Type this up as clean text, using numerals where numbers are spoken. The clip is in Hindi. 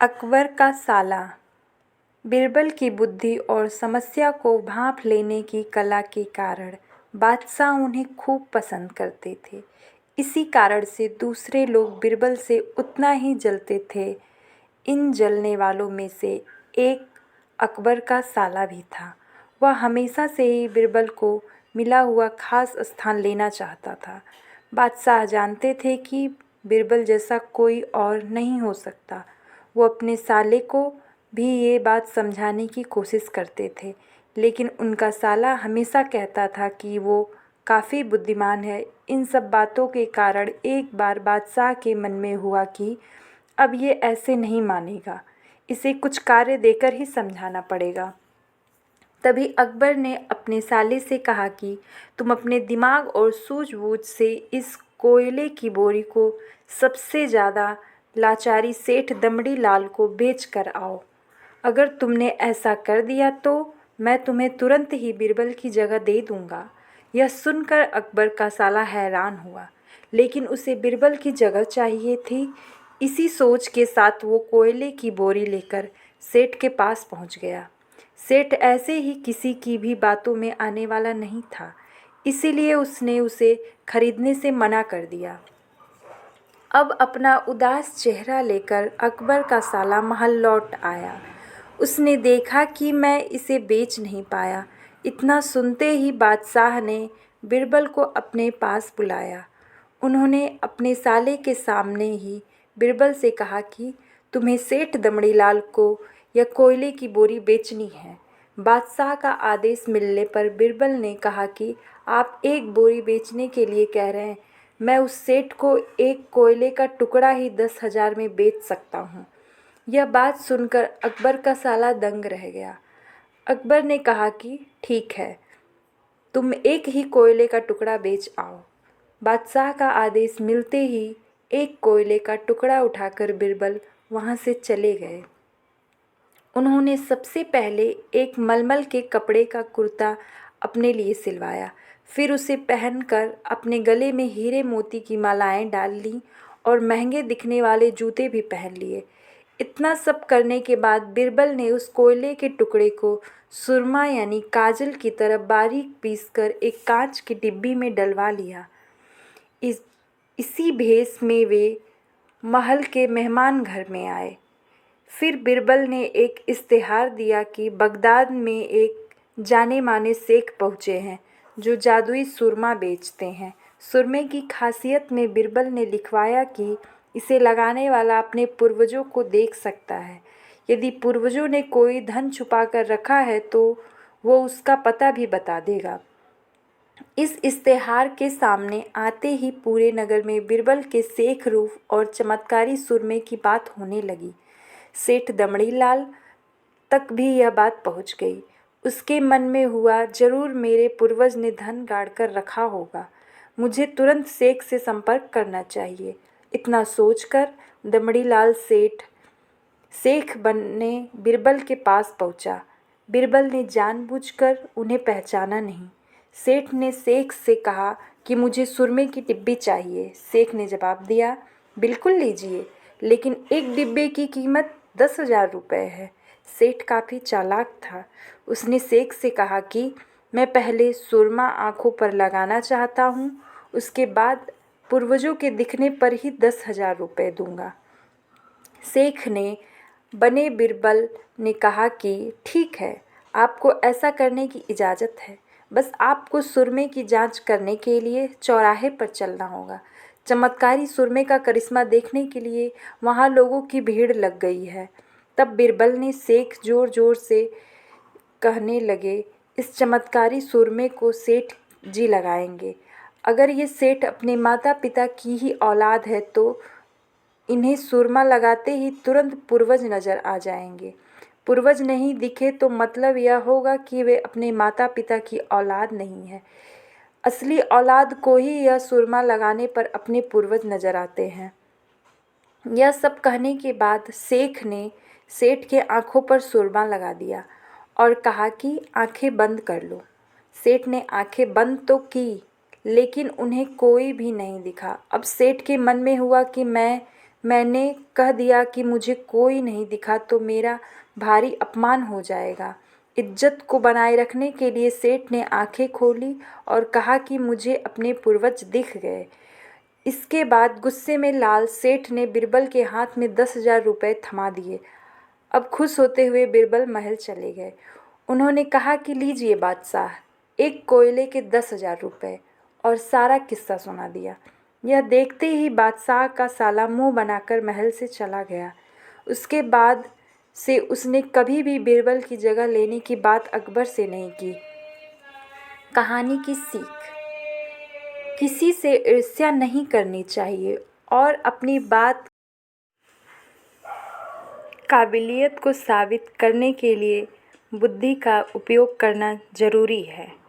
अकबर का साला। बीरबल की बुद्धि और समस्या को भांप लेने की कला के कारण बादशाह उन्हें खूब पसंद करते थे। इसी कारण से दूसरे लोग बीरबल से उतना ही जलते थे। इन जलने वालों में से एक अकबर का साला भी था। वह हमेशा से ही बीरबल को मिला हुआ खास स्थान लेना चाहता था। बादशाह जानते थे कि बीरबल जैसा कोई और नहीं हो सकता। वो अपने साले को भी ये बात समझाने की कोशिश करते थे, लेकिन उनका साला हमेशा कहता था कि वो काफ़ी बुद्धिमान है। इन सब बातों के कारण एक बार बादशाह के मन में हुआ कि अब ये ऐसे नहीं मानेगा, इसे कुछ कार्य देकर ही समझाना पड़ेगा। तभी अकबर ने अपने साले से कहा कि तुम अपने दिमाग और सूझबूझ से इस कोयले की बोरी को सबसे ज़्यादा लाचारी सेठ दमड़ी लाल को बेच कर आओ। अगर तुमने ऐसा कर दिया तो मैं तुम्हें तुरंत ही बीरबल की जगह दे दूंगा। यह सुनकर अकबर का साला हैरान हुआ, लेकिन उसे बीरबल की जगह चाहिए थी। इसी सोच के साथ वो कोयले की बोरी लेकर सेठ के पास पहुंच गया। सेठ ऐसे ही किसी की भी बातों में आने वाला नहीं था, इसीलिए उसने उसे खरीदने से मना कर दिया। अब अपना उदास चेहरा लेकर अकबर का साला महल लौट आया। उसने देखा कि मैं इसे बेच नहीं पाया। इतना सुनते ही बादशाह ने बीरबल को अपने पास बुलाया। उन्होंने अपने साले के सामने ही बीरबल से कहा कि तुम्हें सेठ दमड़ीलाल को यह कोयले की बोरी बेचनी है। बादशाह का आदेश मिलने पर बीरबल ने कहा कि आप एक बोरी बेचने के लिए कह रहे हैं, मैं उस सेठ को एक कोयले का टुकड़ा ही 10,000 में बेच सकता हूँ। यह बात सुनकर अकबर का साला दंग रह गया। अकबर ने कहा कि ठीक है, तुम एक ही कोयले का टुकड़ा बेच आओ। बादशाह का आदेश मिलते ही एक कोयले का टुकड़ा उठाकर बीरबल वहाँ से चले गए। उन्होंने सबसे पहले एक मलमल के कपड़े का कुर्ता अपने लिए सिलवाया, फिर उसे पहनकर अपने गले में हीरे मोती की मालाएं डाल लीं और महंगे दिखने वाले जूते भी पहन लिए। इतना सब करने के बाद बीरबल ने उस कोयले के टुकड़े को सुरमा यानी काजल की तरह बारीक पीसकर एक कांच की डिब्बी में डलवा लिया। इसी भेष में वे महल के मेहमान घर में आए। फिर बीरबल ने एक इश्तेहार दिया कि बगदाद में एक जाने माने शेख पहुँचे हैं जो जादुई सुरमा बेचते हैं। सुरमे की खासियत में बीरबल ने लिखवाया कि इसे लगाने वाला अपने पूर्वजों को देख सकता है। यदि पूर्वजों ने कोई धन छुपा कर रखा है तो वो उसका पता भी बता देगा। इस इश्तेहार के सामने आते ही पूरे नगर में बीरबल के शेख रूफ और चमत्कारी सुरमे की बात होने लगी। सेठ दमड़ीलाल तक भी यह बात पहुंच गई। उसके मन में हुआ, जरूर मेरे पूर्वज ने धन गाड़ कर रखा होगा, मुझे तुरंत शेख से संपर्क करना चाहिए। इतना सोचकर दमड़ीलाल शेख बनने बीरबल के पास पहुंचा। बीरबल ने जानबूझकर उन्हें पहचाना नहीं। सेठ ने शेख से कहा कि मुझे सुरमे की डिब्बी चाहिए। शेख ने जवाब दिया, बिल्कुल लीजिए, लेकिन एक डिब्बे की कीमत 10,000 रुपये है। सेठ काफ़ी चालाक था। उसने शेख से कहा कि मैं पहले सुरमा आँखों पर लगाना चाहता हूँ, उसके बाद पूर्वजों के दिखने पर ही 10,000 रुपये दूंगा। शेख ने बने बीरबल ने कहा कि ठीक है, आपको ऐसा करने की इजाज़त है, बस आपको सुरमे की जांच करने के लिए चौराहे पर चलना होगा। चमत्कारी सुरमे का करिश्मा देखने के लिए वहाँ लोगों की भीड़ लग गई है। तब बीरबल ने शेख जोर जोर से कहने लगे, इस चमत्कारी सुरमे को सेठ जी लगाएंगे। अगर ये सेठ अपने माता पिता की ही औलाद है तो इन्हें सुरमा लगाते ही तुरंत पूर्वज नज़र आ जाएंगे। पूर्वज नहीं दिखे तो मतलब यह होगा कि वे अपने माता पिता की औलाद नहीं है। असली औलाद को ही यह सुरमा लगाने पर अपने पूर्वज नज़र आते हैं। यह सब कहने के बाद शेख ने सेठ के आँखों पर सुरमा लगा दिया और कहा कि आंखें बंद कर लो। सेठ ने आंखें बंद तो की, लेकिन उन्हें कोई भी नहीं दिखा। अब सेठ के मन में हुआ कि मैं मैंने कह दिया कि मुझे कोई नहीं दिखा तो मेरा भारी अपमान हो जाएगा। इज्जत को बनाए रखने के लिए सेठ ने आंखें खोली और कहा कि मुझे अपने पूर्वज दिख गए। इसके बाद गुस्से में लाल सेठ ने बिरबल के हाथ में 10,000 रुपये थमा दिए। अब खुश होते हुए बिरबल महल चले गए। उन्होंने कहा कि लीजिए बादशाह, एक कोयले के 10,000 रुपये, और सारा किस्सा सुना दिया। यह देखते ही बादशाह का साला मुंह बनाकर महल से चला गया। उसके बाद से उसने कभी भी बिरबल की जगह लेने की बात अकबर से नहीं की। कहानी की सीख: किसी से ईर्ष्या नहीं करनी चाहिए और अपनी बात काबिलियत को साबित करने के लिए बुद्धि का उपयोग करना जरूरी है।